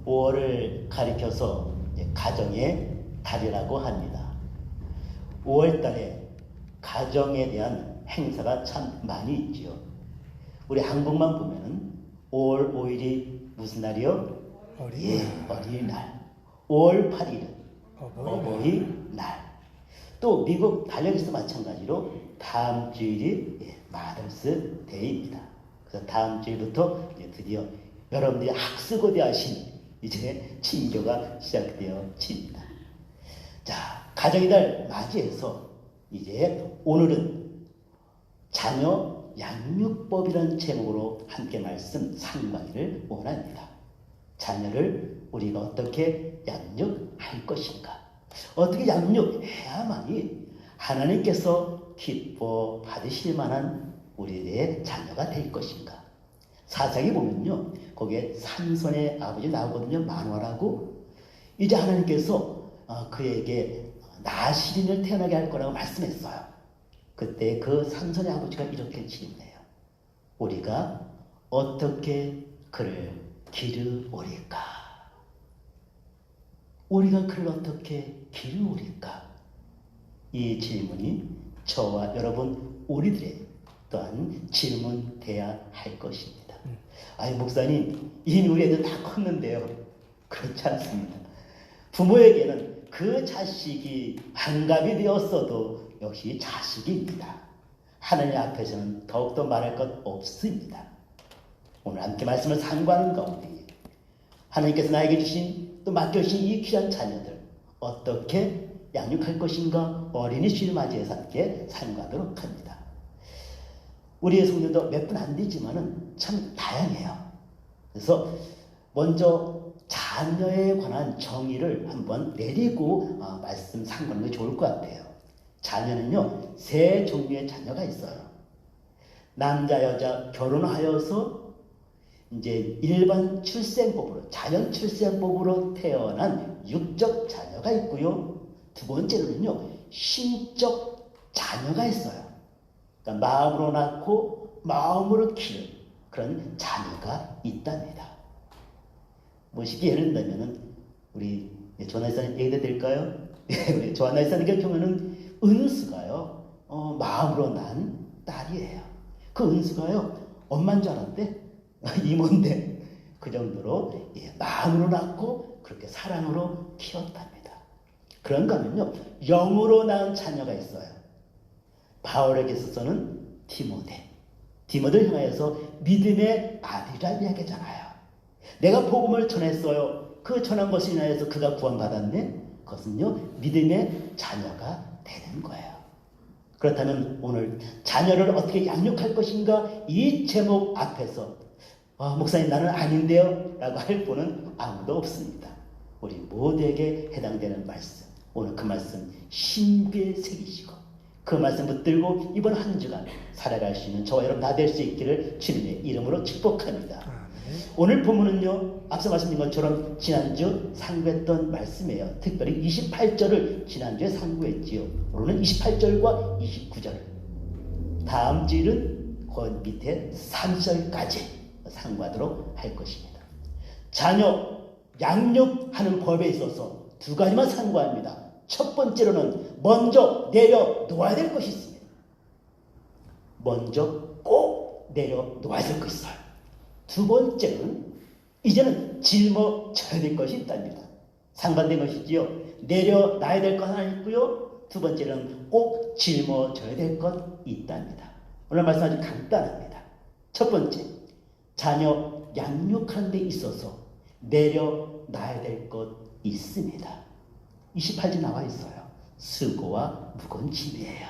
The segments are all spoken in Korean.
5월을 가리켜서 가정의 달이라고 합니다. 5월 달에 가정에 대한 행사가 참 많이 있지요. 우리 한국만 보면은 5월 5일이 무슨 날이요? 어린이날. 5월 8일은 어버이날. 또 미국 달력에서 마찬가지로 다음 주일이 마더스 데이입니다. 그래서 다음 주일부터 드디어 여러분들이 학습고대하신 이제 친교가 시작되어집니다. 자, 가정의 달 맞이해서 이제 오늘은 자녀 양육법이라는 제목으로 함께 말씀 상관을 원합니다. 자녀를 우리가 어떻게 양육할 것인가? 어떻게 양육해야만이 하나님께서 기뻐 받으실 만한 우리의 자녀가 될 것인가? 사사기 보면요, 거기에 삼손의 아버지 나오거든요. 만화라고. 이제 하나님께서 그에게 나시린을 태어나게 할 거라고 말씀했어요. 그때 그 삼손의 아버지가 이렇게 질문해요. 우리가 어떻게 그를 기르오리까? 우리가 그를 어떻게 기르오리까? 이 질문이 저와 여러분 우리들의 또한 질문돼야 할 것입니다. 아니 목사님, 이미 우리 애들 다 컸는데요. 그렇지 않습니다. 부모에게는 그 자식이 환갑이 되었어도 역시 자식입니다. 하나님 앞에서는 더욱더 말할 것 없습니다. 오늘 함께 말씀을 상고하는 가운데 하나님께서 나에게 주신 또 맡겨주신 이 귀한 자녀들 어떻게 양육할 것인가 어린이 주일을 맞이해서 함께 상고하도록 합니다. 우리의 성도도 몇 분 안 되지만은 참 다양해요. 그래서 먼저 자녀에 관한 정의를 한번 내리고 말씀 상고하는 게 좋을 것 같아요. 자녀는요, 세 종류의 자녀가 있어요. 남자, 여자 결혼하여서 이제 일반 출생법으로, 자연 출생법으로 태어난 육적 자녀가 있고요. 두 번째로는요, 신적 자녀가 있어요. 그러니까 마음으로 낳고 마음으로 키우는 그런 자녀가 있답니다. 뭐 쉽게 예를 들면은 우리 조한나 이사님 얘기도 될까요? 우리 조한나 이사님 같은 경우는 은수가요, 마음으로 난 딸이에요. 그 은수가요, 엄마인 줄 알았대. 이모인데 그 정도로 마음으로 낳고 그렇게 사랑으로 키웠답니다. 그런가 하면요, 영으로 낳은 자녀가 있어요. 바울에게 있어서는 디모데를 향하여서 믿음의 아들이라 이야기하잖아요. 내가 복음을 전했어요. 그 전한 것을 인하여서 그가 구원받았네. 그것은요, 믿음의 자녀가 되는 거예요. 그렇다면 오늘 자녀를 어떻게 양육할 것인가, 이 제목 앞에서 목사님 나는 아닌데요 라고 할 분은 아무도 없습니다. 우리 모두에게 해당되는 말씀, 오늘 그 말씀 신비에 새기시고 그 말씀 붙들고 이번 한 주간 살아갈 수 있는 저와 여러분 다 될 수 있기를 주님의 이름으로 축복합니다. 오늘 본문은요, 앞서 말씀드린 것처럼 지난주 상고했던 말씀이에요. 특별히 28절을 지난주에 상고했지요. 오늘은 28절과 29절, 다음 주일은 그 밑에 3절까지 상고하도록 할 것입니다. 자녀 양육하는 법에 있어서 두 가지만 상고합니다. 첫 번째로는 먼저 내려놓아야 될 것이 있습니다. 먼저 꼭 내려놓아야 될 것이 있어요. 두 번째는 이제는 짊어져야 될 것이 있답니다. 상반된 것이지요. 내려놔야 될 것 하나 있고요. 두 번째는 꼭 짊어져야 될 것 있답니다. 오늘 말씀 아주 간단합니다. 첫 번째, 자녀 양육하는 데 있어서 내려놔야 될 것 있습니다. 28절 나와 있어요. 수고와 무거운 짐이에요.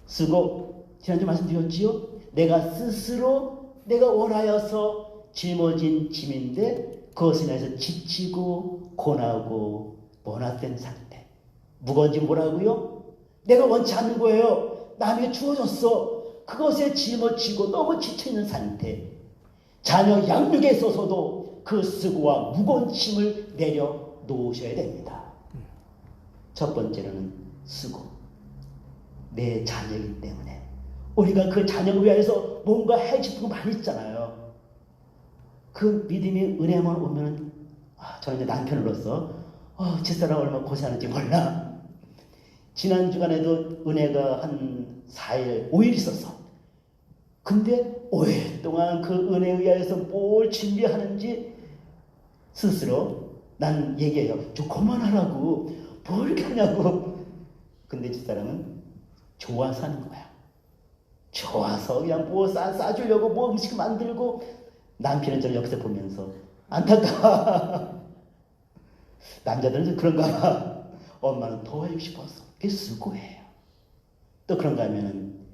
수고, 지난주 말씀드렸지요. 내가 스스로 내가 원하여서 짊어진 짐인데 그것에 인해서 지치고 고나고 모나된 상태. 무거운 짐 뭐라고요? 내가 원치 않는 거예요. 남에게 주어졌어. 그것에 짊어지고 너무 지쳐있는 상태. 자녀 양육에 있어서도 그 수고와 무거운 짐을 내려놓으셔야 됩니다. 첫 번째로는 수고. 내 자녀이기 때문에 우리가 그 자녀를 위해서 뭔가 해주고 많이 있잖아요. 그 믿음의 은혜만 오면 저는 이제 남편으로서 집사람 얼마나 고생하는지 몰라. 지난 주간에도 은혜가 한 4일, 5일 있었어. 근데 5일 동안 그 은혜에 의하여서 뭘 준비하는지 스스로 난 얘기해요. 좀 그만하라고. 뭘 이렇게 하냐고. 근데 집사람은 좋아서 하는 거야. 좋아서 그냥 뭐 싸주려고 뭐 음식 만들고, 남편은 저를 옆에서 보면서 안타까워. 남자들은 좀 그런가 봐. 엄마는 도와주고 싶어서. 그게 수고해요. 또 그런가 하면은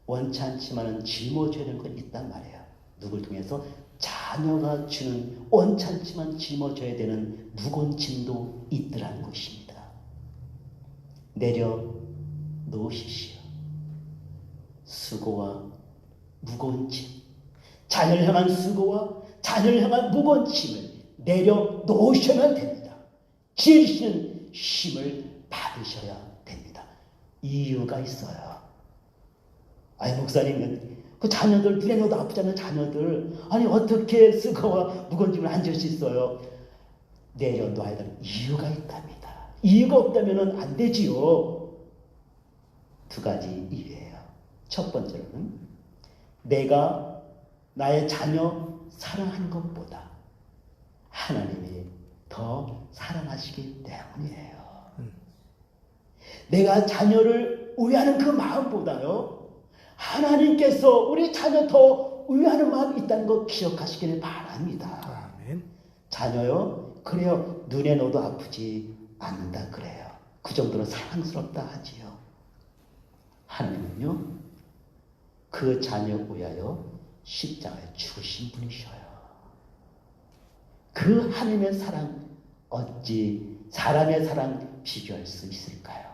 원치 않지만은 짊어져야 되는 건 있단 말이에요. 누굴 통해서? 자녀가 주는 원치 않지만 짊어져야 되는 무거운 짐도 있더라는 것입니다. 내려놓으십시오. 수고와 무거운 짐, 자녀를 향한 수고와 자녀를 향한 무거운 짐을 내려놓으셔야 됩니다. 지으시는 힘을 받으셔야 됩니다. 이유가 있어요. 아니 목사님은 그 자녀들 눈에 넣어도 아프지 않은 자녀들 아니 어떻게 수고와 무거운 짐을 안 질 수 있어요? 내려놓아야 되는 이유가 있답니다. 이유가 없다면 안 되지요. 두 가지 이유예요. 첫 번째로는 내가 나의 자녀 사랑하는 것보다 하나님이 더 사랑하시기 때문이에요. 내가 자녀를 위하는 그 마음보다요, 하나님께서 우리 자녀 더 위하는 마음이 있다는 거 기억하시기를 바랍니다. 아멘. 자녀요, 그래요. 눈에 넣어도 아프지 않는다 그래요. 그 정도로 사랑스럽다 하지요. 하나님은요, 그 자녀 위하여 십자가에 죽으신 분이셔요. 그 하나님의 사랑 어찌 사람의 사랑 비교할 수 있을까요?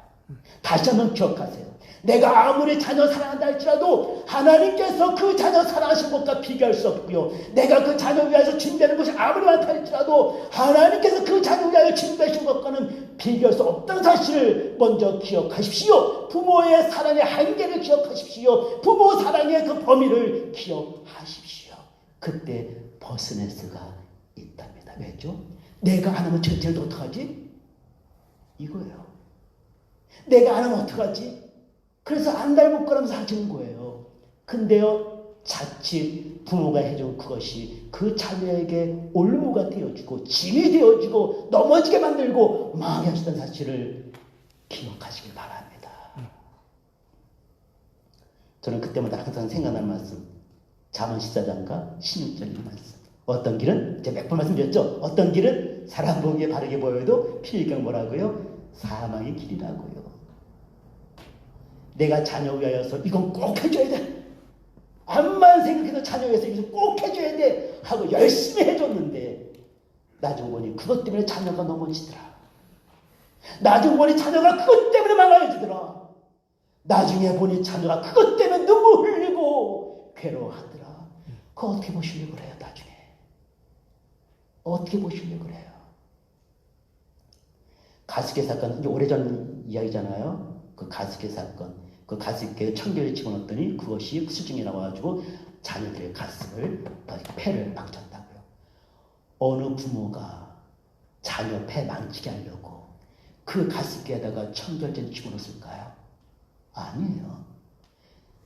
다시 한번 기억하세요. 내가 아무리 자녀 사랑한다 할지라도 하나님께서 그 자녀 사랑하신 것과 비교할 수 없고요. 내가 그 자녀 위하여 준비하는 것이 아무리 많다 할지라도 하나님께서 그 자녀 위하여 준비하신 것과는 비교할 수 없다는 사실을 먼저 기억하십시오. 부모의 사랑의 한계를 기억하십시오. 부모 사랑의 그 범위를 기억하십시오. 그때 벗어날 수가 있답니다. 왜죠? 내가 안 하면 쟤도 어떡하지? 이거예요. 내가 안 하면 어떡하지? 그래서 안달 묶으라면서 하시는 거예요. 근데요, 자칫 부모가 해준 그것이 그 자녀에게 올무가 되어주고 짐이 되어주고 넘어지게 만들고 망하게 하시던 사실을 기억하시길 바랍니다. 저는 그때마다 항상 생각나는 말씀, 잠언 14장과 16절의 말씀. 어떤 길은, 제가 몇 번 말씀드렸죠? 어떤 길은 사람 보기에 바르게 보여도 필경 뭐라고요? 사망의 길이라고요. 내가 자녀 위하여서 이건 꼭 해줘야 돼. 암만 생각해도 자녀 위해서 이것을 꼭 해줘야 돼 하고 열심히 해줬는데 나중 보니 그것 때문에 자녀가 넘어지더라. 나중 보니 자녀가 그것 때문에 망가지더라. 나중에 보니 자녀가 그것 때문에 눈물 흘리고 괴로워하더라. 그거 어떻게 보시려고 그래요? 나중에 어떻게 보시려고 그래요? 가습기 사건, 이제 오래전 이야기잖아요. 그 가습기 사건. 그 가습기에 청결을 집어넣었더니 그것이 수증이 나와가지고 자녀들의 가슴을, 폐를 망쳤다고요. 어느 부모가 자녀 폐 망치게 하려고 그 가습기에다가 청결제를 집어넣었을까요? 아니에요.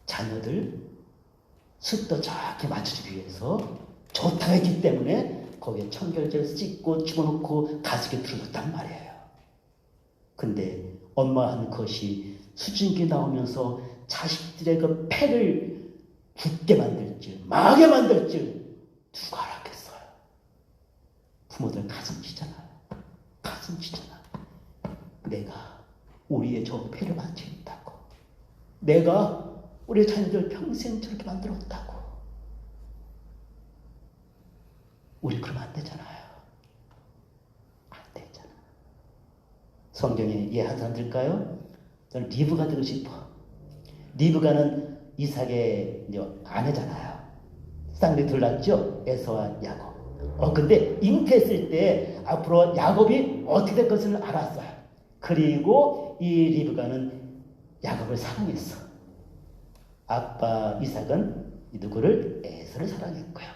자녀들 습도 정확히 맞춰주기 위해서 좋다고 했기 때문에 거기에 청결제를 씻고 집어넣고 가습기에 들어줬단 말이에요. 근데 엄마 한 것이 수증기 나오면서 자식들의 그 폐를 굳게 만들지, 망하게 만들지 누가 알았겠어요? 부모들 가슴 치잖아요. 가슴 치잖아. 내가 우리의 저 폐를 만지겠다고. 내가 우리 자녀들 평생 저렇게 만들었다고. 우리 그러면 안 되잖아요. 안 되잖아. 성경에 이해 한 사람 들까요? 저는 리브가 되고 싶어. 리브가는 이삭의 아내잖아요. 쌍둥이 둘 낳았죠? 에서와 야곱. 근데 잉태했을 때 앞으로 야곱이 어떻게 될 것을 알았어요. 그리고 이 리브가는 야곱을 사랑했어. 아빠 이삭은 누구를? 에서를 사랑했고요.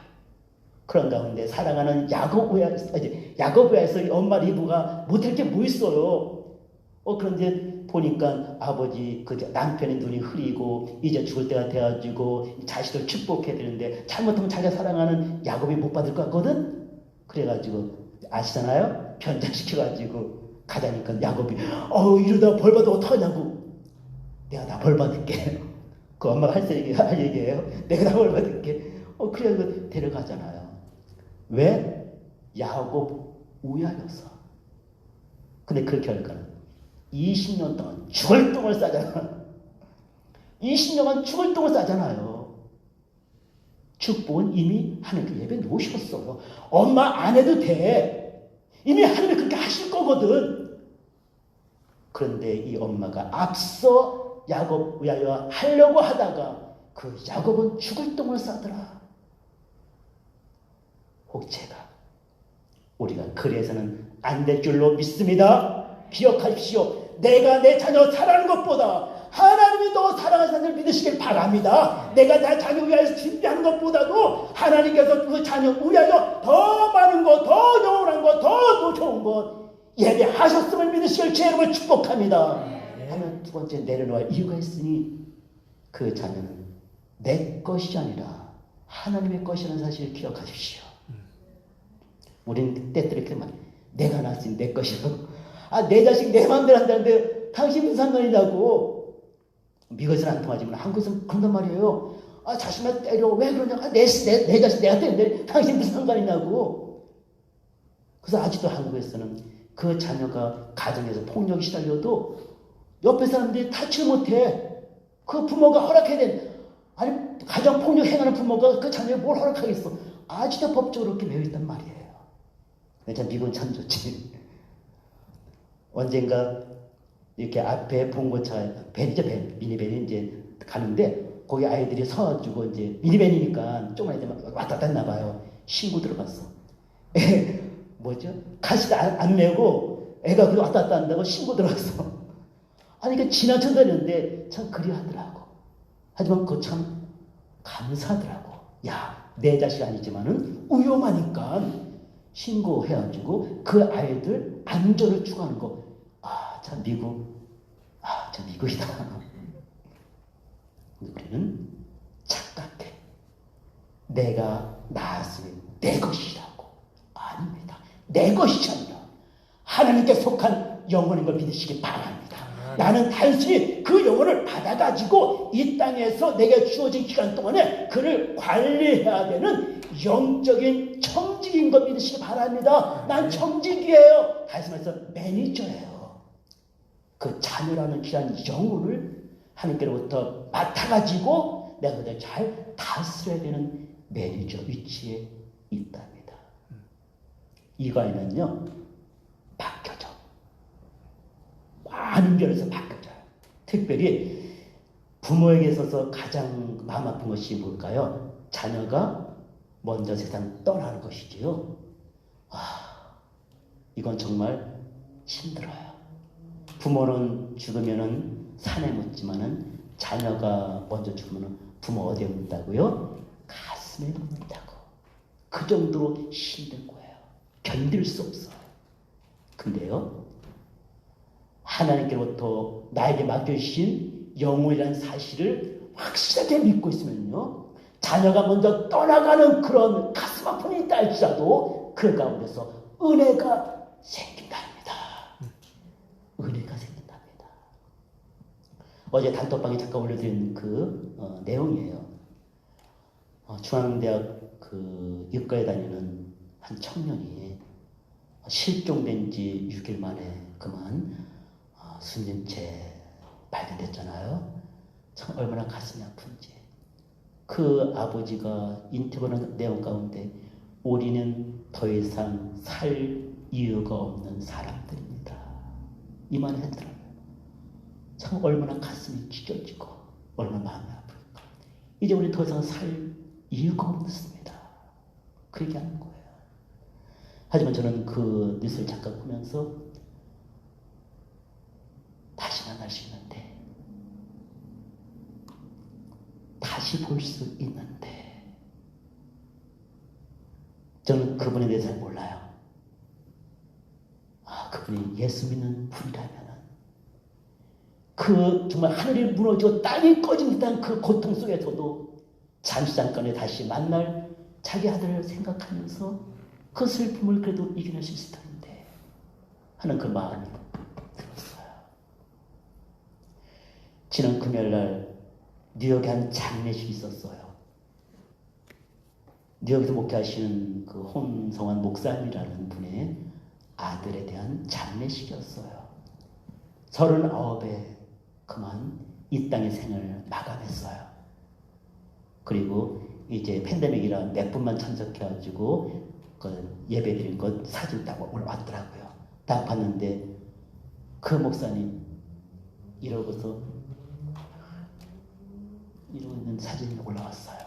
그런 가운데 사랑하는 야곱에서 엄마 리브가 못할 게 뭐 있어요? 그런데 보니까 아버지 남편의 눈이 흐리고 이제 죽을 때가 돼가지고 자식을 축복해야 되는데 잘못하면 자기가 사랑하는 야곱이 못 받을 것 같거든. 그래가지고 아시잖아요? 변장시켜가지고 가자니까 야곱이 이러다 벌 받으면 어떡하냐고. 내가 다 벌 받을게. 그 엄마가 할 얘기예요. 내가 다 벌 받을게. 그래서 데려가잖아요. 왜? 야곱 우야여서. 근데 그 결과는 20년 동안 죽을 똥을 싸잖아. 20년간 죽을 똥을 싸잖아요. 축복은 이미 하나님께 예배 놓으셨어요. 엄마 안 해도 돼. 이미 하나님이 그렇게 하실 거거든. 그런데 이 엄마가 앞서 야곱 위하여 하려고 하다가 그 야곱은 죽을 똥을 싸더라. 혹 우리가 그래서는 안 될 줄로 믿습니다. 기억하십시오. 내가 내 자녀 사랑하는 것보다 하나님이 더 사랑하는 자녀를 믿으시길 바랍니다. 내가 내 자녀 위하여 준비하는 것보다도 하나님께서 그 자녀 위하여 더 많은 것, 더 영원한 것, 더 좋은 것 예배하셨음을 믿으시길 제 이름으로 축복합니다. 하면 두 번째 내려놓을 이유가 있으니 그 자녀는 내 것이 아니라 하나님의 것이라는 사실을 기억하십시오. 우리는 때때로 이렇게 말해. 내가 낳았으니 내 것이라고. 내 자식 내 마음대로 한다는데 당신 무슨 상관이냐고. 미국에서는 안 통하지만 한국에서는 그런단 말이에요. 자식만 때려. 왜 그러냐. 내 자식 내가 때리는데 당신 무슨 상관이냐고. 그래서 아직도 한국에서는 그 자녀가 가정에서 폭력이 시달려도 옆에 사람들이 타치를 못해. 그 부모가 허락해야 돼. 가정 폭력 행하는 부모가 그 자녀에 뭘 허락하겠어. 아직도 법적으로 그렇게 매여 있단 말이에요. 참 미국은 참 좋지. 언젠가 이렇게 앞에 봉고차 밴이죠, 미니밴이 이제 가는데 거기 아이들이 서가지고 이제 미니밴이니까 조금만 이제 왔다 갔다 했나 봐요. 신고 들어갔어. 가시도 안 메고 애가 그냥 왔다 갔다 한다고 신고 들어갔어. 그러니까 지나쳐 다녔는데 참 그리하더라고. 하지만 그거 참 감사하더라고. 내 자식 아니지만은 위험하니까 신고해가지고 그 아이들 안전을 추구하는 거. 참 미국이다. 우리는 착각해. 내가 낳았으니 내 것이라고. 아닙니다. 내 것이 아니라 하나님께 속한 영혼인 걸 믿으시기 바랍니다. 나는 단순히 그 영혼을 받아가지고 이 땅에서 내게 주어진 기간 동안에 그를 관리해야 되는 영적인 청직인 걸 믿으시기 바랍니다. 난 청직이에요. 다시 말해서 매니저예요. 그 자녀라는 귀한 영혼을 하나님께로부터 맡아가지고 내가 그들 잘 다스려야 되는 매니저 위치에 있답니다. 이거에는요 바뀌어져. 많은 면에서 바뀌어져요. 특별히 부모에게 있어서 가장 마음 아픈 것이 뭘까요? 자녀가 먼저 세상 떠나는 것이지요. 이건 정말 힘들어요. 부모는 죽으면은 산에 묻지만은 자녀가 먼저 죽으면은 부모 어디에 묻는다고요? 가슴에 묻는다고. 그 정도로 힘든 거예요. 견딜 수 없어요. 근데요, 하나님께로부터 나에게 맡겨주신 영혼이라는 사실을 확실하게 믿고 있으면요, 자녀가 먼저 떠나가는 그런 가슴 아픔이 있다 할지라도 그 가운데서 은혜가 생긴답니다. 은혜가 생긴답니다. 어제 단톡방에 잠깐 올려드린 그 내용이에요. 중앙대학 그 육과에 다니는 한 청년이 실종된 지 6일 만에 그만 숨진 채 발견됐잖아요. 참 얼마나 가슴이 아픈지. 그 아버지가 인터뷰하는 내용 가운데 우리는 더 이상 살 이유가 없는 사람들입니다. 이 말을 했더라고요. 참 얼마나 가슴이 찢어지고 얼마나 마음이 아플까. 이제 우리 더 이상 살 이유가 없습니다. 그 얘기하는 거예요. 하지만 저는 그 뉴스를 잠깐 보면서 다시 만날 수 있는데, 다시 볼 수 있는데, 저는 그분에 대해서 잘 몰라요. 그분이 예수 믿는 분이라면 그 정말 하늘이 무너지고 땅이 꺼진 듯한 그 고통 속에서도 잠깐에 다시 만날 자기 아들을 생각하면서 그 슬픔을 그래도 이겨낼 수 있을 텐데 하는 그 마음이 들었어요. 지난 금요일날 뉴욕에 한 장례식이 있었어요. 뉴욕에서 목회하시는 그 홍성환 목사님이라는 분의 아들에 대한 장례식이었어요. 39에 그만 이 땅의 생을 마감했어요. 그리고 이제 팬데믹이라 몇 분만 참석해가지고 그 예배드린 것 사진 딱 올라왔더라고요. 딱 봤는데 그 목사님 이러고서 이러고 있는 사진이 올라왔어요.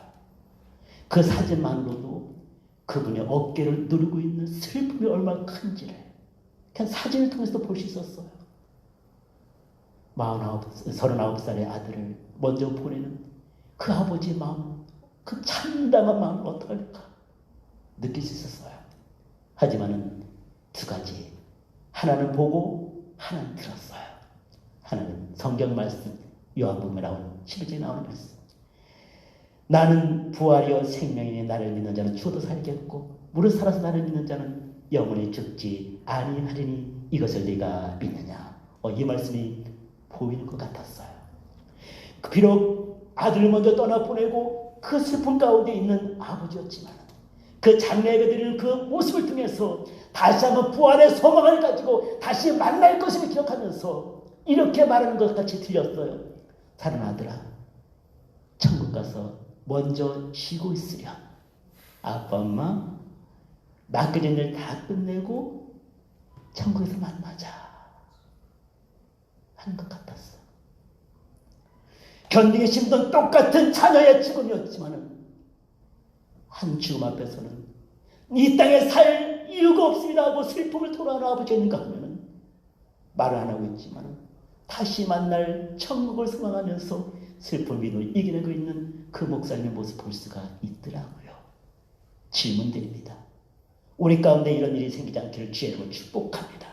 그 사진만으로도 그분의 어깨를 누르고 있는 슬픔이 얼마나 큰지를 그냥 사진을 통해서 볼 수 있었어요. 39살의 아들을 먼저 보내는 그 아버지의 마음, 그 참담한 마음을 어떡할까 느낄 수 있었어요. 하지만은 두 가지, 하나는 보고 하나는 들었어요. 하나는 성경 말씀, 요한복음에 나오는 11절에 나오는 말씀. 나는 부활이요 생명이니 나를 믿는 자는 죽어도 살겠고 무릇 살아서 나를 믿는 자는 영원히 죽지 아니하리니 이것을 네가 믿느냐. 이 말씀이 보이는 것 같았어요. 비록 아들을 먼저 떠나보내고 그 슬픔 가운데 있는 아버지였지만 그 장례 예배드리는 그 모습을 통해서 다시 한번 부활의 소망을 가지고 다시 만날 것을 기억하면서 이렇게 말하는 것 같이 들렸어요. 사랑 아들아, 천국 가서 먼저 쉬고 있으렴. 아빠 엄마 맡겨진 일 다 끝내고 천국에서 만나자 하는 것 같았어. 견디기 힘든 똑같은 자녀의 죽음이었지만은 한 죽음 앞에서는 이 땅에 살 이유가 없습니다 하고 슬픔을 토로하는 아버지가 있는가 하면은 말을 안 하고 있지만은 다시 만날 천국을 소망하면서 슬픔을 이겨내고 있는 그 목사님의 모습 볼 수가 있더라고요. 질문 드립니다. 우리 가운데 이런 일이 생기지 않기를 주의로 축복합니다.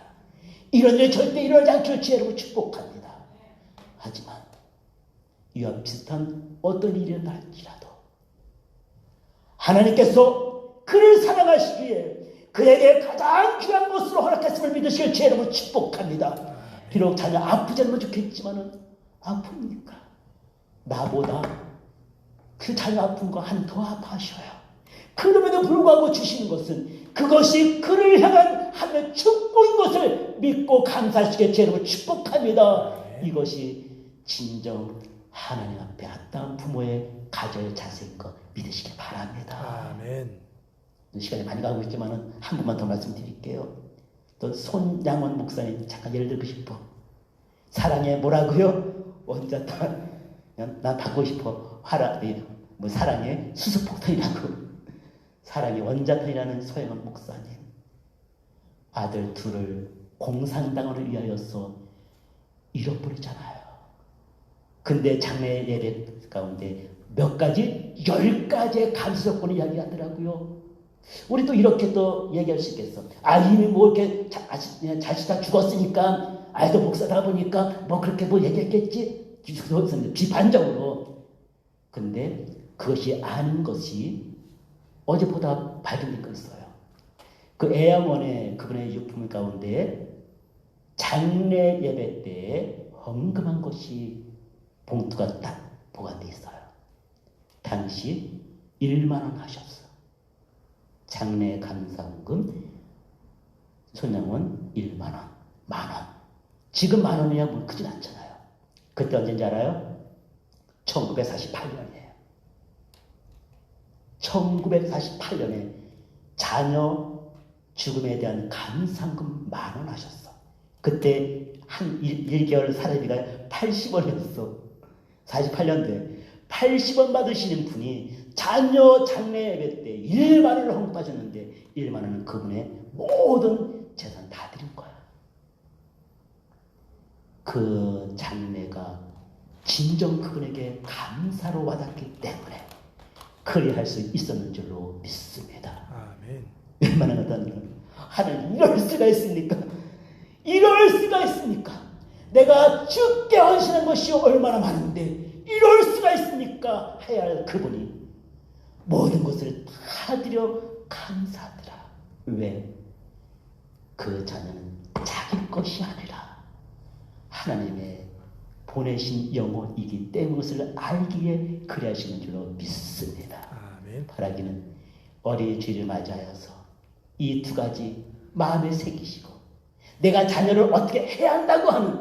이런 일이 절대 일어나지 않기를 주의로 축복합니다. 하지만 이와 비슷한 어떤 일이 날지라도 하나님께서 그를 사랑하시기에 그에게 가장 귀한 것으로 허락했음을 믿으시길 주의로 축복합니다. 비록 자녀 아프지 않으면 좋겠지만 아픕니까? 나보다 그 자녀 아픈 거 한 더 아파하셔요. 그럼에도 불구하고 주시는 것은 그것이 그를 향한 하나님의 축복인 것을 믿고 감사하시게 주님을 축복합니다. 이것이 진정 하나님 앞에 아름다운 부모의 가져야 자세인 거 믿으시기 바랍니다. 아멘. 시간이 많이 가고 있지만 한 번만 더 말씀드릴게요. 또 손양원 목사님 잠깐 예를 들고 싶어. 사랑해 뭐라고요? 원자탄 난 받고 싶어. 사랑해 수소폭탄이라고. 사랑의 원자탄이라는 서영원 목사님. 아들 둘을 공산당을 위하여서 잃어버리잖아요. 근데 장례 예배 가운데 몇 가지? 10가지의 감수조건을 이야기하더라고요. 우리 또 이렇게 또 얘기할 수 있겠어. 이미 뭐 이렇게 자식 다 죽었으니까 또 목사다 보니까 뭐 그렇게 뭐 얘기했겠지? 비판적으로. 근데 그것이 아닌 것이 어제보다 발견된 거 있어요. 그 애양원의 그분의 유품 가운데 장례 예배 때 헌금한 것이 봉투가 딱 보관되어 있어요. 당시 1만 원 하셨어. 장례 감사헌금 손양원 1만 원, 만 원. 지금 만 원이야 뭐 크진 않잖아요. 그때 언제인지 알아요? 1948년이에요. 1948년에 자녀 죽음에 대한 감사헌금 10,000원 하셨어. 그때 한 1개월 사례비가 80원이었어. 48년도에 80원 받으시는 분이 자녀 장례 예배 때 1만 원을 헌금하셨는데 1만 원은 그분의 모든 재산 다 드린 거야. 그 장례가 진정 그분에게 감사로 와닿기 때문에 그리할 수 있었는 줄로 믿습니다. 아멘. 웬만한 것도 하나님 이럴 수가 있습니까? 이럴 수가 있습니까? 내가 죽게 헌신한 것이 얼마나 많은데 이럴 수가 있습니까? 해야 할 그분이 모든 것을 다 드려 감사하더라. 왜? 그 자녀는 자기 것이 아니라 하나님의 보내신 영혼이기 때문에 그것을 알기에 그리 하시는 줄로 믿습니다. 아멘. 바라기는 어린이 주일을 맞이하여서 이 두 가지 마음에 새기시고 내가 자녀를 어떻게 해야 한다고 하는,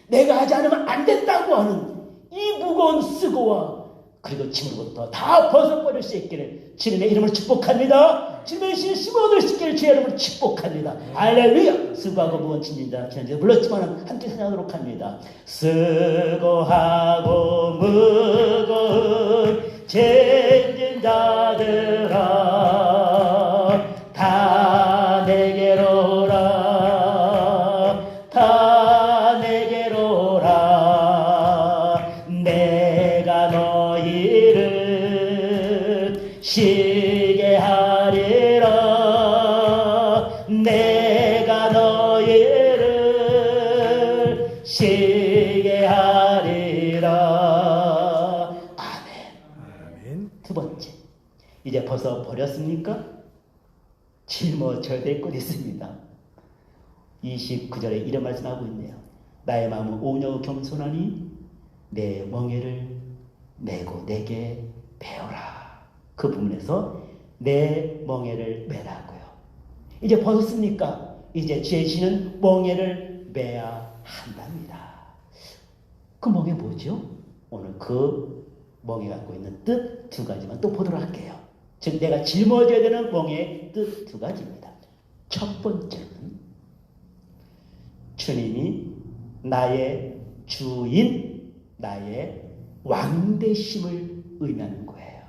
내가 하지 않으면 안 된다고 하는 이 무거운 수고와 그리고 짐으로부터 다 벗어버릴 수 있기를 주님의 이름으로 축복합니다. 주님의 신심을 얻을 수 있기를 주의 이름으로 축복합니다. 할렐루야. 수고하고 무거운 짐진 자 지난주에 불렀지만 함께 찬양하도록 합니다. 수고하고 무거운 짐진 자들아 다 내게로 오라, 다 내게로 오라. 내가 너희를 쉬게 하리라, 내가 너희를 쉬게 하리라. 아멘. 아멘. 두 번째, 이제 벗어 버렸습니까? 짊어져야 될 것이 있습니다. 29절에 이런 말씀하고 있네요. 나의 마음은 오녀 겸손하니 내 멍에를 메고 내게 배워라. 그 부분에서 내 멍에를 메라고요. 이제 벗었습니까? 이제 죄지는 멍에를 메야 한답니다. 그 멍에 뭐죠? 오늘 그 멍에 갖고 있는 뜻 두 가지만 또 보도록 할게요. 즉 내가 짊어져야 되는 멍의 뜻 두 가지입니다. 첫 번째는 주님이 나의 주인, 나의 왕 되심을 의미하는 거예요.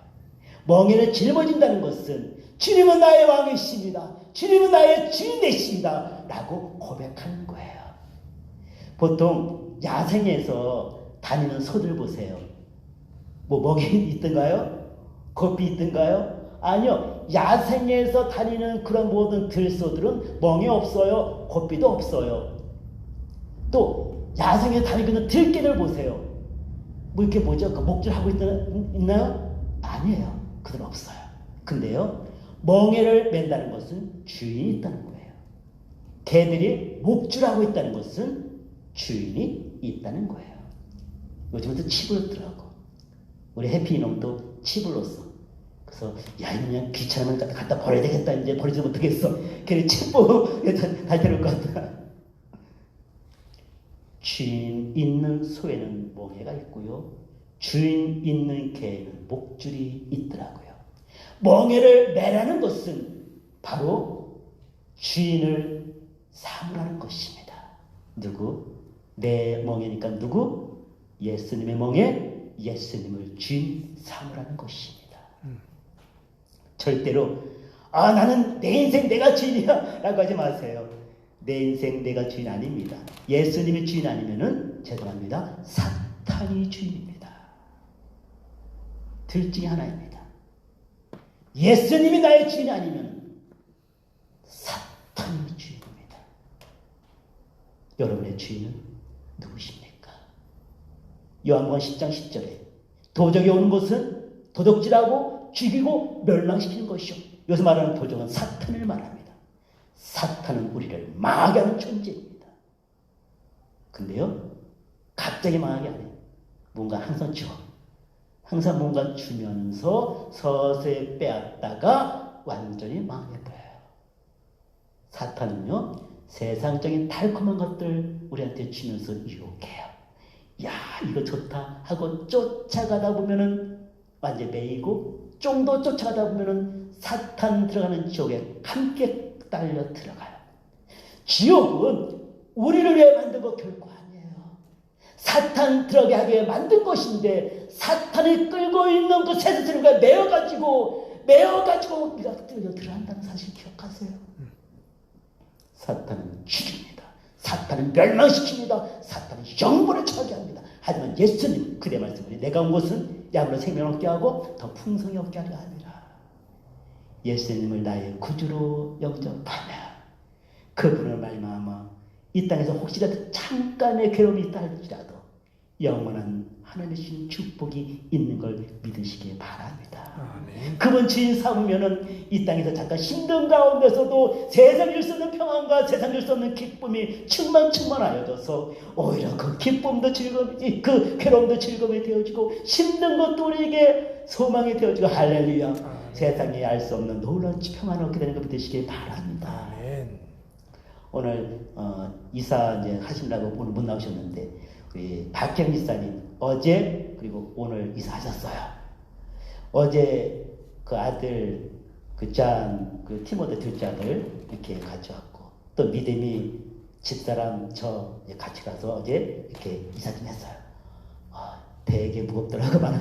멍에를 짊어진다는 것은 주님은 나의 왕이십니다, 주님은 나의 주인 되십니다 라고 고백하는 거예요. 보통 야생에서 다니는 소들 보세요. 뭐 멍에 있던가요? 겁이 있던가요? 아니요. 야생에서 다니는 그런 모든 들소들은 멍에 없어요. 고삐도 없어요. 또 야생에 다니고 있는 들개를 보세요. 뭐 이렇게 뭐죠? 그 목줄하고 있나요? 아니에요. 그들 없어요. 근데요, 멍에를 맨다는 것은 주인이 있다는 거예요. 개들이 목줄하고 있다는 것은 주인이 있다는 거예요. 요즘은 또 칩을 더라고. 우리 해피이놈도 칩을 넣었어. 그래서 야 이거 그냥 귀찮으면 갖다 버려야 되겠다. 이제 버리지 못하겠어. 걔를 칩 보고 달려올 것 같다. 주인 있는 소에는 멍에가 있고요, 주인 있는 개에는 목줄이 있더라고요. 멍에를 매라는 것은 바로 주인을 사모하는 것입니다. 누구? 내 멍에니까 누구? 예수님의 멍에 예수님을 주인 삼으라는 것입니다. 절대로 나는 내 인생 내가 주인이야 라고 하지 마세요. 내 인생 내가 주인 아닙니다. 예수님이 주인 아니면은 죄송합니다, 사탄이 주인입니다. 둘 중에 하나입니다. 예수님이 나의 주인 아니면 사탄이 주인입니다. 여러분의 주인은 누구십니까? 요한복음 10장 10절에 도적이 오는 것은 도둑질하고 죽이고 멸망시키는 것이요. 여기서 말하는 도적은 사탄을 말합니다. 사탄은 우리를 망하게 하는 존재입니다. 근데요, 갑자기 망하게 안 해요. 뭔가 항상 줘. 항상 뭔가 주면서 서서히 빼앗다가 완전히 망하게 보여요. 사탄은요, 세상적인 달콤한 것들 우리한테 주면서 유혹해요. 야 이거 좋다 하고 쫓아가다 보면은 완전히 매이고, 좀 더 쫓아가다 보면은 사탄 들어가는 지옥에 함께 딸려 들어가요. 지옥은 우리를 위해 만든 거 결코 아니에요. 사탄 들어가게 하기 위해 만든 것인데, 사탄이 끌고 있는 그 세상을 메어가지고 우리가 들어간다는 사실 기억하세요. 사탄은 죽입니다. 사탄은 멸망시킵니다. 사탄은 영원에 처하게 합니다. 하지만 예수님 그대 말씀으로 내가 온 것은 양으로 생명을 얻게 하고 더 풍성히 얻게 하려 합니다. 예수님을 나의 구주로 영접하며 그분을 말미암아 이 땅에서 혹시라도 잠깐의 괴로움이 있다 할지라도 영원한 하나님의 축복이 있는 걸 믿으시기 바랍니다. 아멘. 그분 주인 삼으면은 이 땅에서 잠깐 힘든 가운데서도 세상 줄 수 없는 평안과 세상 줄 수 없는 기쁨이 충만하여져서 오히려 그 기쁨도 즐거움이, 그 괴로움도 즐거움이 되어지고 힘든 것도 우리에게 소망이 되어지고 할렐루야. 세상에 알 수 없는 놀라운 평안을 얻게 되는 걸 믿으시기 바랍니다. 아멘. 오늘 이사 이제 하시려고 오늘 못 나오셨는데 우리 박경 이사님 어제 그리고 오늘 이사하셨어요. 어제 그 아들 그 티모데 둘째 아들 이렇게 가져왔고 또 믿음이 집사람 저 같이 가서 어제 이렇게 이사 좀 했어요. 되게 무겁더라고 많은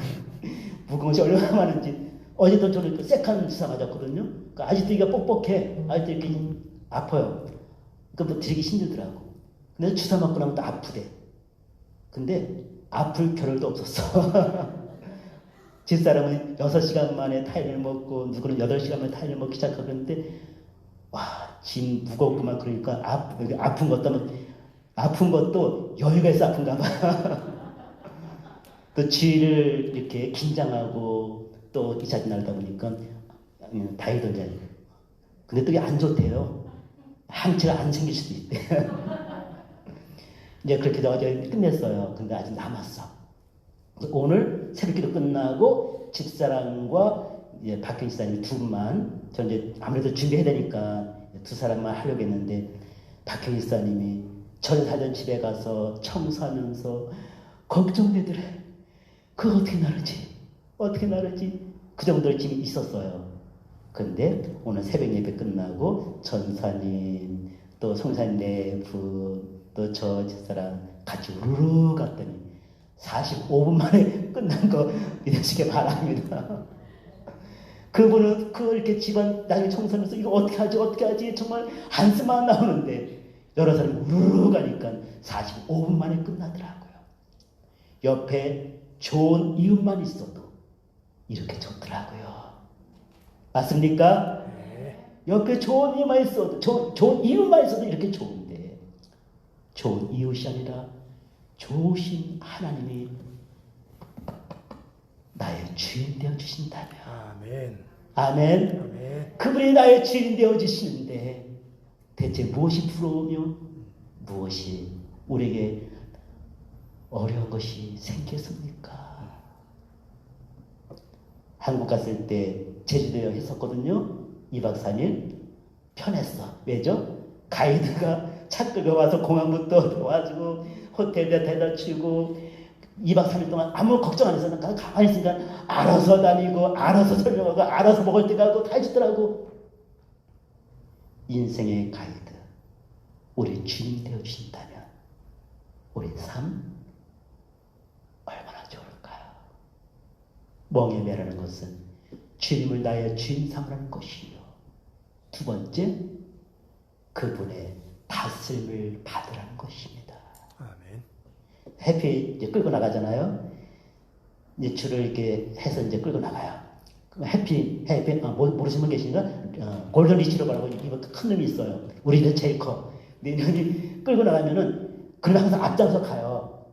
무거운 것이 얼마나 많은지. 어제도 저는 그 세컨 주사 맞았거든요. 아직도 이게 뻑뻑해. 아직도 이렇게 아파요. 뭐 되게 힘들더라고. 근데 주사 맞고 나면 또 아프대. 근데 아플 겨를도 없었어. 집사람은 6시간 만에 타이를 먹고 누구는 8시간 만에 타이를 먹기 시작하는데 짐 무겁구만. 그러니까 아픈 것도 여유가 있어 아픈가 봐. 또 주의를 이렇게 긴장하고 또 이사진 날다 보니까 다이던자니. 근데 또 이게 안 좋대요. 항체가 안 생길 수도 있대. 이제 그렇게 해서 어제 끝냈어요. 근데 아직 남았어. 오늘 새벽기도 끝나고 집사람과 이제 박경 지사님 두 분만, 저 이제 아무래도 준비해야 되니까 두 사람만 하려고 했는데 박경 지사님이 전 살던 집에 가서 청소하면서 걱정되더래. 그거 어떻게 나르지? 그 정도의 짐이 있었어요. 근데 오늘 새벽 예배 끝나고 전사님 또 송사님 네 분 또 저 집사람 같이 우르르 갔더니 45분 만에 끝난 거 믿으시기 바랍니다. 그분은 이렇게 집안 나중에 청소하면서 이거 어떻게 하지 정말 한숨만 나오는데 여러 사람이 우르르 가니까 45분 만에 끝나더라고요. 옆에 좋은 이웃만 있어도 이렇게 좋더라고요. 맞습니까? 네. 옆에 좋은 이웃만 있어도 좋은 이웃만 있어도 이렇게 좋은데 좋은 이웃이 아니라 좋으신 하나님이 나의 주인 되어 주신다면 아멘. 아멘. 아멘. 그분이 나의 주인 되어 주시는데 대체 무엇이 부러우며 무엇이 우리에게 어려운 것이 생겼습니까? 한국 갔을 때 제주도 여행 했었거든요. 2박 3일 편했어. 왜죠? 가이드가 차 끌고 와서 공항부터 도와주고 호텔에 데려다 주고 2박 3일 동안 아무 걱정 안 했어. 가만히 있으니까 알아서 다니고 알아서 설명하고 알아서 먹을 때 가고 다 해주더라고. 인생의 가이드 우리 주님 되어주신다면 우리 삶 얼마나 좋을까요? 멍에 매라는 것은 주님을 나의 주인 삼으라는 것이요. 두 번째, 그분의 다스림을 받으라는 것입니다. 아멘. 해피 이제 끌고 나가잖아요. 이제 줄을 이렇게 해서 이제 끌고 나가요. 그럼 해피 모르시는 분 계신가? 골든 리트리버라고 이거 큰 놈이 있어요. 우리 집에 제일 커. 근데 놈이 끌고 나가면은 그는 항상 앞장서 가요.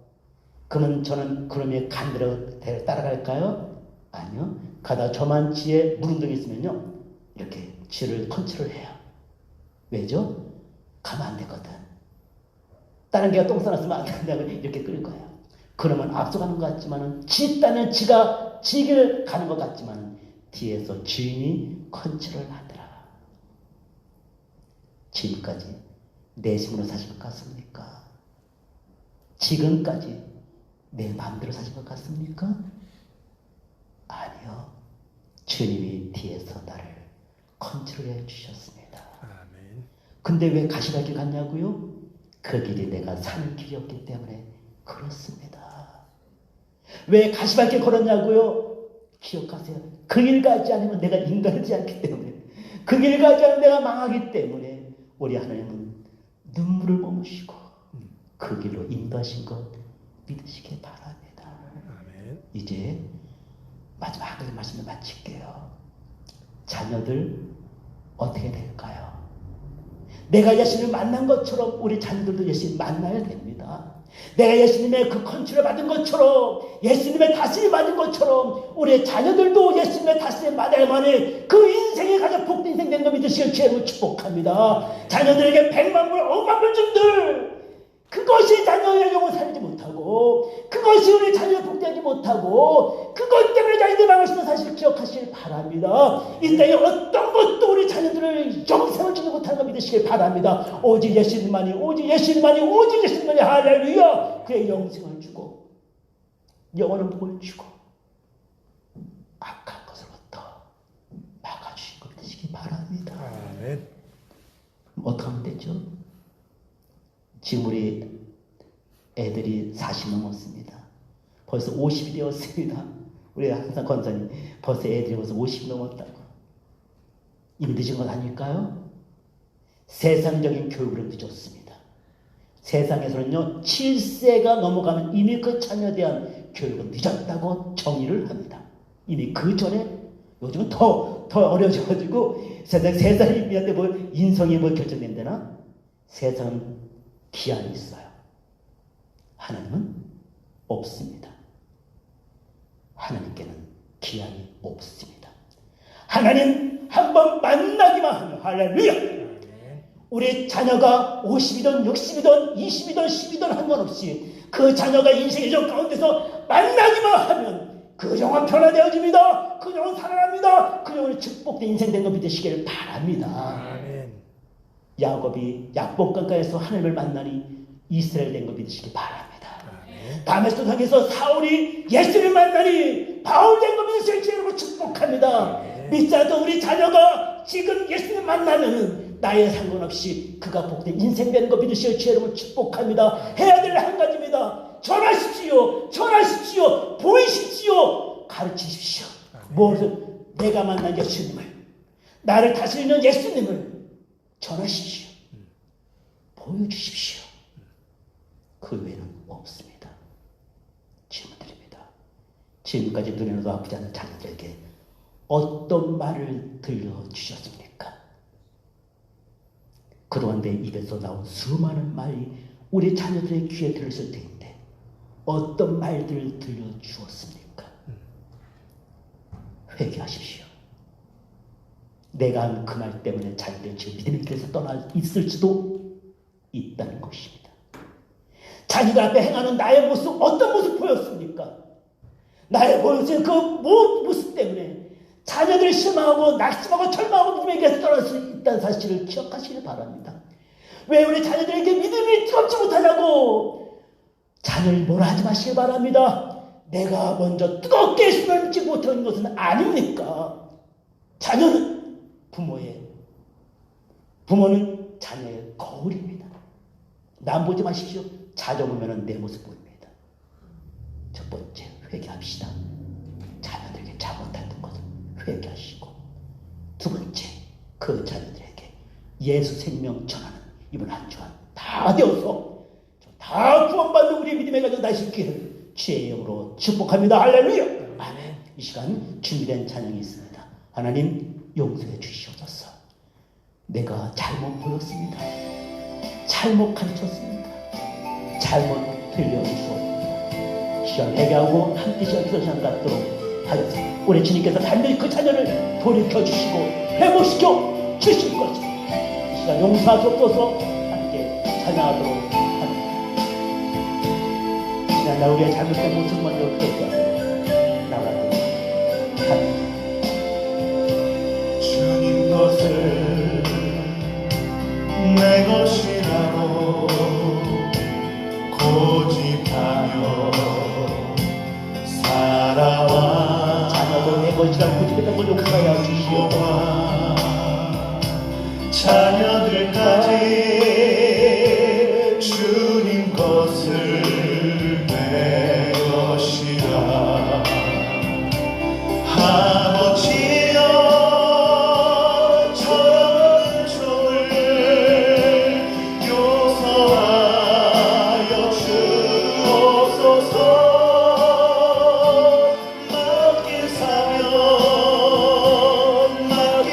그러면 저는 그놈의 간대로 따라갈까요? 아니요. 가다 저만치에 물운동이 있으면요. 이렇게 쥐를 컨트롤해요. 왜죠? 가면 안 되거든. 다른 개가 똥 싸놨으면 안 된다고 이렇게 끌 거예요. 그러면 앞서가는 것 같지만은 지 딴에 지가 지길 가는 것 같지만은 뒤에서 주인이 컨트롤 하더라. 지금까지 내심으로 사신 것 같습니까? 지금까지 내 마음대로 사신 것 같습니까? 아니요. 주님이 뒤에서 나를 컨트롤해 주셨습니다. 아멘. 근데 왜 가시밭길 갔냐고요? 그 길이 내가 사는 길이었기 때문에 그렇습니다. 왜 가시밭길 걸었냐고요? 기억하세요. 그 길 가지 않으면 내가 인간이지 않기 때문에, 그 길 가지 않으면 내가 망하기 때문에 우리 하나님은 눈물을 머무시고 그 길로 인도하신 것 믿으시기 바랍니다. 아멘. 이제 마지막 한 가지 말씀을 마칠게요. 자녀들 어떻게 될까요? 내가 예수님을 만난 것처럼 우리 자녀들도 예수님 만나야 됩니다. 내가 예수님의 그 컨트롤을 받은 것처럼, 예수님의 다스림 받은 것처럼 우리의 자녀들도 예수님의 다스림 받아야만이 그 인생이 가장 복된 인생 된 거 믿으시길 주님을 축복합니다. 자녀들에게 100만 불, 5만 불 준들, 그것이 자녀의 영혼 살지 못하고, 그것이 우리 자녀를 복되지 못하고, 그것 때문에 자녀들 망하시는 사실 기억하시길 바랍니다. 이 땅에 어떤 것도 우리 자녀들을 영생을 주지 못하는 거 믿으시길 바랍니다. 오직 예수님만이, 오직 예수님만이, 오직 예수님만이, 할렐루야! 그의 영생을 주고, 영원한 복을 주고, 악한 것으로부터 막아주신 거 믿으시기 바랍니다. 아멘. 어떻게 하면 되죠? 지금 우리 애들이 40 넘었습니다. 벌써 50이 되었습니다. 우리 항상 권사님, 벌써 애들이 벌써 50 넘었다고. 이미 늦은 건 아닐까요? 세상적인 교육으로 늦었습니다. 세상에서는요, 7세가 넘어가면 이미 그 자녀에 대한 교육은 늦었다고 정의를 합니다. 이미 그 전에, 요즘은 더 어려워져가지고, 세상 3살이 미한테 뭐 인성이 뭐 결정된다나? 세상은 기한이 있어요. 하나님은 없습니다. 하나님께는 기한이 없습니다. 하나님 한번 만나기만 하면, 할렐루야! 우리 자녀가 50이든 60이든 20이든 10이든 상관없이 그 자녀가 인생의 정 가운데서 만나기만 하면 그 영혼 변화되어집니다. 그 영혼 살아납니다. 그 영혼이 축복된 인생 된 거 믿으시기를 바랍니다. 아멘. 야곱이 약복강가에서 하나님을 만나니 이스라엘 된 거 믿으시기 바랍니다. 아멘. 다메스코 상에서 사울이 예수를 만나니 바울 된 거 믿으시길 주님으로 축복합니다. 믿지 않던 우리 자녀가 지금 예수를 만나면은 나이에 상관없이 그가 복된 인생 되는 거 믿으시길 주님으로 축복합니다. 해야 될 한 가지입니다. 전하십시오. 전하십시오. 보이십시오. 가르치십시오. 무엇을 내가 만난 예수님을, 나를 다스리는 예수님을 전하십시오. 보여주십시오. 그 외에는 없습니다. 질문 드립니다. 지금까지 눈에도 아프지 않은 자녀들에게 어떤 말을 들려주셨습니까? 그동안 내 입에서 나온 수많은 말이 우리 자녀들의 귀에 들었을 텐데 어떤 말들을 들려주었습니까? 회개하십시오. 내가 한 그 말 때문에 자녀들이 지금 믿음의 길에서 떠나 있을 수도 있다는 것입니다. 자녀들 앞에 행하는 나의 모습, 어떤 모습 보였습니까? 나의 보여진 그 모습 때문에 자녀들이 실망하고 낙심하고 절망하고 믿음의 길에서 떠날 수 있다는 사실을 기억하시길 바랍니다. 왜 우리 자녀들에게 믿음이 뜨겁지 못하냐고 자녀를 뭐라 하지 마시길 바랍니다. 내가 먼저 뜨겁게 예수님을 믿지 못하는 것은 아닙니까? 자녀는 부모는 자녀의 거울입니다. 남 보지 마십시오. 자녀 보면 내 모습 보입니다. 첫 번째, 회개합시다. 자녀들에게 잘못했던 것을 회개하시고, 두 번째, 그 자녀들에게 예수 생명 전하는 이번 한 주간 다 되어서 다 구원받는 우리 믿음의 가정 다시 기회를 주의 이름으로 축복합니다. 할렐루야. 아멘. 이 시간 준비된 찬양이 있습니다. 하나님 용서해 주시옵소서. 내가 잘못 보였습니다. 잘못 가르쳤습니다. 잘못 들려주셨습니다. 시간 회개하고 함께 시간 기도시간 갖도록 하겠습니다. 우리 주님께서 반드시 그 자녀를 돌이켜주시고 회복시켜 주실 것입니다. 이 시간 용서하시옵소서. 함께 찬양하도록 합니다. 지난날 우리의 잘못된 모습만 기억하고 나가도록 합니다. 주님 것을 내 것이라고 고집하며 살아와 자녀도 내 것이라 고집했던 걸 용서하여 주시오. 자녀들까지 주님 것을 내 것이라 아버지여 저런 종을 용서하여 주옵소서. 맡긴 사명 맡긴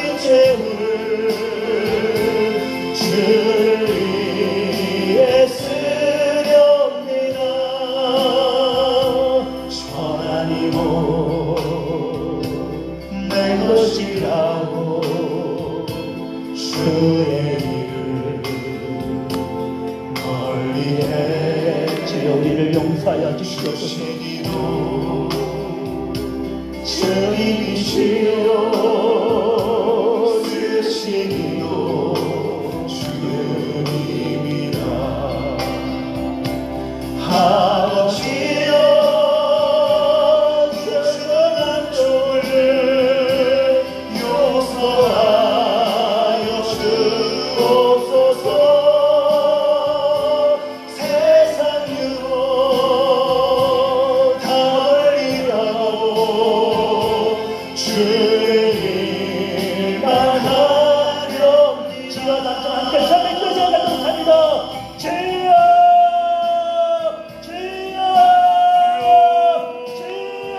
주시기도 주님이시여 쓰시기도 주님이라 아버지여 세상한 종을 용서하여 주옵소서 세상 유로 달리라고 주의 일만 하렵니다. 주여 남자 함께 선배 교세요 감사합니다. 주여 주여 주여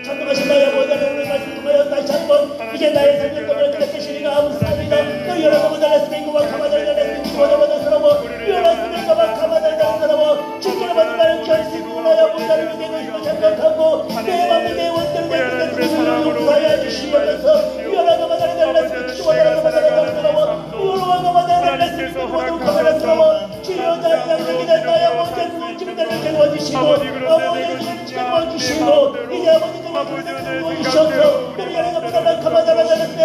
전능하신 나의 모든 오늘 말씀 통하여 다시 한번 이제 나의 삶을 떠나 깨시리가 감사합니다. 또 여러분 달랐으면 그만 가만히 달랐으면 그만 서러워 여러분을 그만 가만히 서러워 주께로 받은 말을 결심을 하여 문자를 내고 싶어 생각하고 내 마음에 내 원대로 내 뜻을 용서하여 주시옵소서. 여러분 가만히 달랐으면 주와 여러분 가만히 서러워 여러분 가만히 달랐으면 그만 가만히 서러워 주여 나의 양식이 된 나의 모든 궁금증을 채워주시고 아버지의 궁금증을 채워주시고 이제 아버지의 궁금증을 채워주셔서 우리 여러분보다 가만히 달랐으면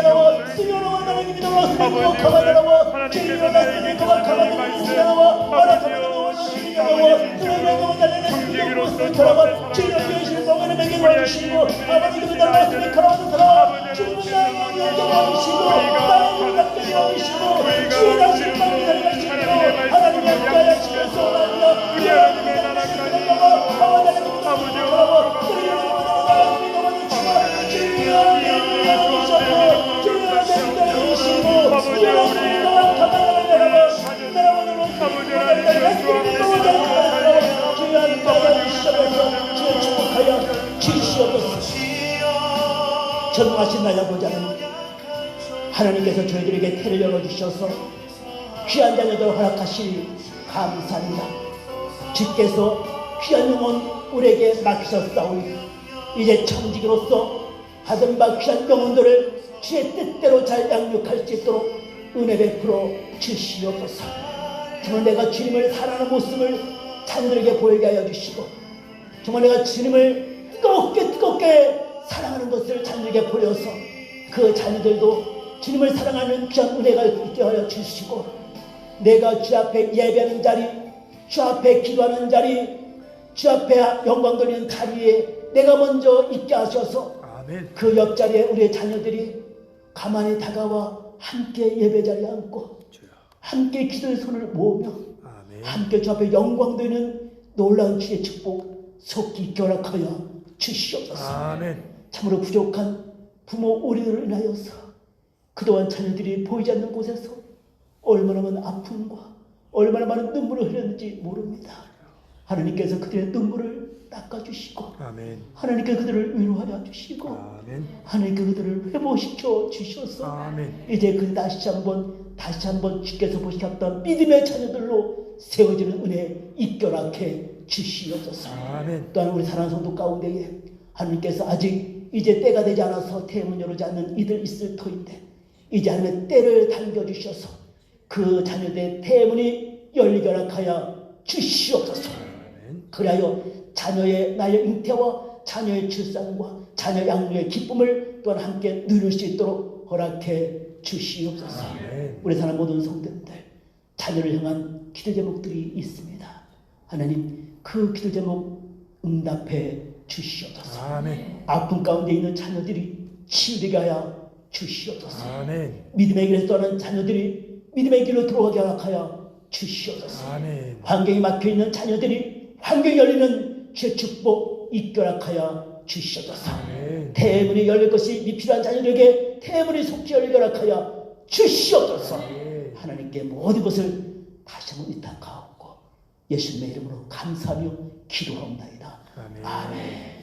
수요로 원하는 믿음으로 쓰고 가만히 달라워 주여 말씀을 그만 가만히 달라워 알아가만히 달라워 주님의 그만 달라내시고 살아봐 주여 주신 동안을 매겨 주시고 아버지 그만 달라내시고 가만히 살아와 주님은 나의 영광을 주시고 나의 영광을 주시고 주의 당신을 마음에 달라내시고 하나님의 함께하여 주셔서 하나님의 하나님의 달라내시고 가만히 달라내시고 살아봐 주여 여러분 달라내시고 가만히 주시고 주여 전능하신 나의 아버지는 하나님께서 저희들에게 태를 열어주셔서 귀한 자녀들 허락하시니 감사합니다. 주께서 귀한 영혼 우리에게 맡기셨사오니 이제 청지기로서 받은 바 귀한 영혼들을 주의 뜻대로 잘 양육할 수 있도록 은혜 베풀어 주시옵소서. 정말 내가 주님을 사랑하는 모습을 자녀들에게 보이게 하여 주시고 정말 내가 주님을 뜨겁게 사랑하는 것을 자녀에게 보여서 그 자녀들도 주님을 사랑하는 귀한 은혜가 있게 하여 주시고 내가 주 앞에 예배하는 자리, 주 앞에 기도하는 자리, 주 앞에 영광 돌리는 자리에 내가 먼저 있게 하셔서 아멘. 그 옆자리에 우리의 자녀들이 가만히 다가와 함께 예배 자리에 앉고 주여. 함께 기도의 손을 모으며 아멘. 함께 주 앞에 영광 되는 놀라운 주의 축복 속히 결합하여 주시옵소서. 아멘. 참으로 부족한 부모 우리들을 인하여서 그동안 자녀들이 보이지 않는 곳에서 얼마나 많은 아픔과 얼마나 많은 눈물을 흘렸는지 모릅니다. 하나님께서 그들의 눈물을 닦아주시고 아멘. 하나님께 그들을 위로하여 주시고 아멘. 하나님께 그들을 회복시켜 주셔서 아멘. 이제 그 다시 한번 주께서 보시겠던 믿음의 자녀들로 세워지는 은혜 입결하게 주시옵소서. 아멘. 또한 우리 사랑하는 성도 가운데에 하나님께서 아직 이제 때가 되지 않아서 태문을 열지 않는 이들 있을 터인데 이제 하나님의 때를 당겨주셔서 그 자녀들의 태문이 열리게 하여 주시옵소서. 아멘. 그리하여 자녀의 나의 잉태와 자녀의 출산과 자녀 양육의 기쁨을 또한 함께 누릴 수 있도록 허락해 주시옵소서. 아멘. 우리 사는 모든 성도들 자녀를 향한 기도 제목들이 있습니다. 하나님 그 기도 제목 응답해 주시옵소서. 아멘. 아픔 가운데 있는 자녀들이 치유되게 하여 주시옵소서. 아멘. 믿음의 길에서 떠난 자녀들이 믿음의 길로 들어가게 하여 주시옵소서. 아멘. 환경이 막혀있는 자녀들이 환경이 열리는 주의 축복 입결하여 주시옵소서. 아멘. 대문이 열릴 것이 미필요한 자녀들에게 대문이 속히 열리게 하여 주시옵소서. 아멘. 하나님께 모든 것을 다시 한번 의탁하옵고 예수님의 이름으로 감사하며 기도하옵나이다. 아멘. 아멘.